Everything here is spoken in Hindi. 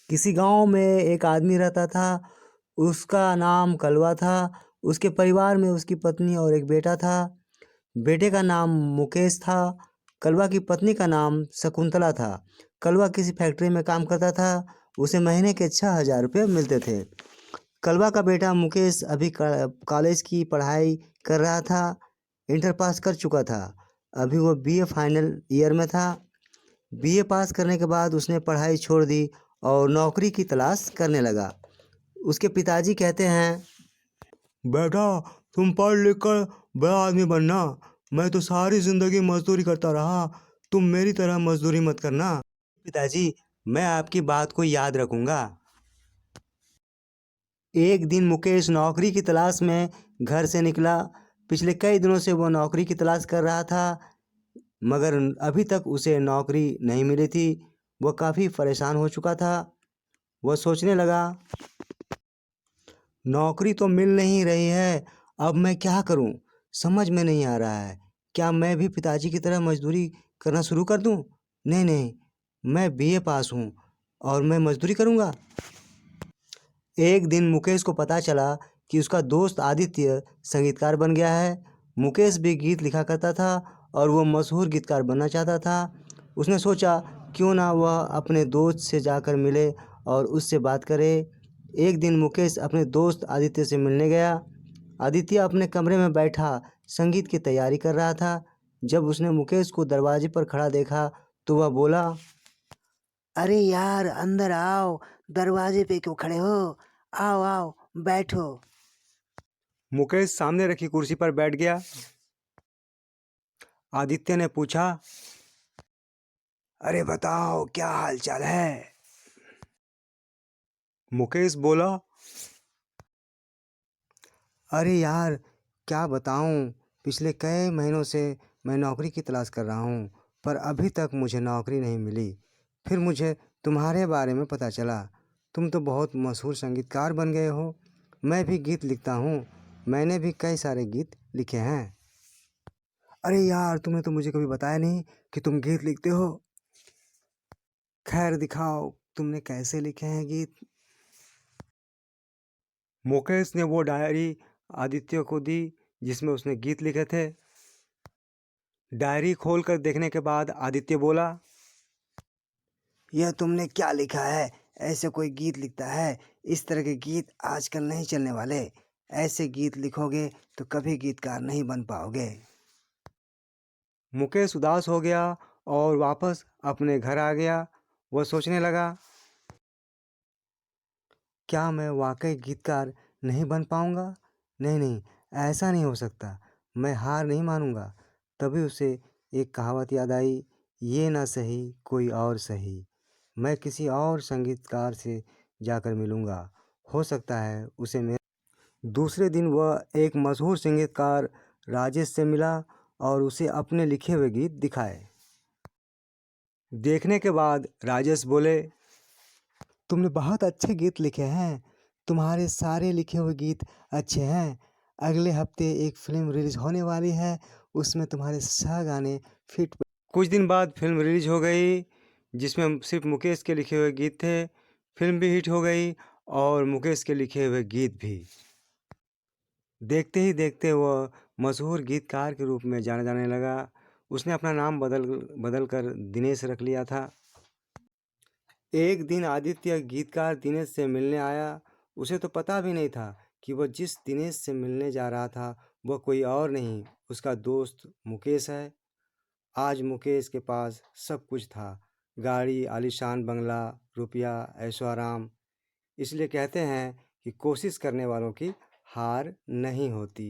किसी गांव में एक आदमी रहता था। उसका नाम कलवा था। उसके परिवार में उसकी पत्नी और एक बेटा था। बेटे का नाम मुकेश था। कलवा की पत्नी का नाम शकुंतला था। कलवा किसी फैक्ट्री में काम करता था। उसे महीने के 6,000 रुपये मिलते थे। कलवा का बेटा मुकेश अभी कॉलेज की पढ़ाई कर रहा था। इंटर पास कर चुका था। अभी वो बीए फाइनल ईयर में था। बीए पास करने के बाद उसने पढ़ाई छोड़ दी और नौकरी की तलाश करने लगा। उसके पिताजी कहते हैं, बेटा, तुम पढ़ लिख कर बड़ा आदमी बनना। मैं तो सारी जिंदगी मजदूरी करता रहा। तुम मेरी तरह मजदूरी मत करना। पिताजी, मैं आपकी बात को याद रखूंगा। एक दिन मुकेश नौकरी की तलाश में घर से निकला। पिछले कई दिनों से वो नौकरी की तलाश कर रहा था, मगर अभी तक उसे नौकरी नहीं मिली थी। वह काफ़ी परेशान हो चुका था। वह सोचने लगा, नौकरी तो मिल नहीं रही है, अब मैं क्या करूं? समझ में नहीं आ रहा है। क्या मैं भी पिताजी की तरह मजदूरी करना शुरू कर दूं? नहीं नहीं, मैं बीए पास हूं और मैं मजदूरी करूंगा। एक दिन मुकेश को पता चला कि उसका दोस्त आदित्य संगीतकार बन गया है। मुकेश भी गीत लिखा करता था और वो मशहूर गीतकार बनना चाहता था। उसने सोचा, क्यों ना वह अपने दोस्त से जाकर मिले और उससे बात करे। एक दिन मुकेश अपने दोस्त आदित्य से मिलने गया। आदित्य अपने कमरे में बैठा संगीत की तैयारी कर रहा था। जब उसने मुकेश को दरवाजे पर खड़ा देखा तो वह बोला, अरे यार, अंदर आओ। दरवाजे पे क्यों खड़े हो? आओ आओ, बैठो। मुकेश सामने रखी कुर्सी पर बैठ गया। आदित्य ने पूछा, अरे बताओ, क्या हाल चाल है? मुकेश बोला, अरे यार, क्या बताऊं, पिछले कई महीनों से मैं नौकरी की तलाश कर रहा हूं, पर अभी तक मुझे नौकरी नहीं मिली। फिर मुझे तुम्हारे बारे में पता चला। तुम तो बहुत मशहूर संगीतकार बन गए हो। मैं भी गीत लिखता हूं। मैंने भी कई सारे गीत लिखे हैं। अरे यार, तुमने तो मुझे कभी बताया नहीं कि तुम गीत लिखते हो। खैर दिखाओ, तुमने कैसे लिखे हैं गीत? मुकेश ने वो डायरी आदित्य को दी जिसमें उसने गीत लिखे थे। डायरी खोलकर देखने के बाद आदित्य बोला, यह तुमने क्या लिखा है? ऐसे कोई गीत लिखता है? इस तरह के गीत आजकल नहीं चलने वाले। ऐसे गीत लिखोगे तो कभी गीतकार नहीं बन पाओगे। मुकेश उदास हो गया और वापस अपने घर आ गया। वह सोचने लगा, क्या मैं वाकई गीतकार नहीं बन पाऊंगा? नहीं नहीं, ऐसा नहीं हो सकता। मैं हार नहीं मानूंगा। तभी उसे एक कहावत याद आई, ये ना सही कोई और सही। मैं किसी और संगीतकार से जाकर मिलूंगा। हो सकता है उसे मेरा। दूसरे दिन वह एक मशहूर संगीतकार राजेश से मिला और उसे अपने लिखे हुए गीत दिखाए। देखने के बाद राजेश बोले, तुमने बहुत अच्छे गीत लिखे हैं। तुम्हारे सारे लिखे हुए गीत अच्छे हैं। अगले हफ्ते एक फिल्म रिलीज होने वाली है। उसमें तुम्हारे 6 गाने फिट। कुछ दिन बाद फिल्म रिलीज हो गई जिसमें सिर्फ मुकेश के लिखे हुए गीत थे। फिल्म भी हिट हो गई और मुकेश के लिखे हुए गीत भी। देखते ही देखते वह मशहूर गीतकार के रूप में जाना जाने लगा। उसने अपना नाम बदल बदल कर दिनेश रख लिया था। एक दिन आदित्य गीतकार दिनेश से मिलने आया। उसे तो पता भी नहीं था कि वह जिस दिनेश से मिलने जा रहा था वह कोई और नहीं, उसका दोस्त मुकेश है। आज मुकेश के पास सब कुछ था, गाड़ी, आलीशान बंगला, रुपया, ऐशो आराम। इसलिए कहते हैं कि कोशिश करने वालों की हार नहीं होती।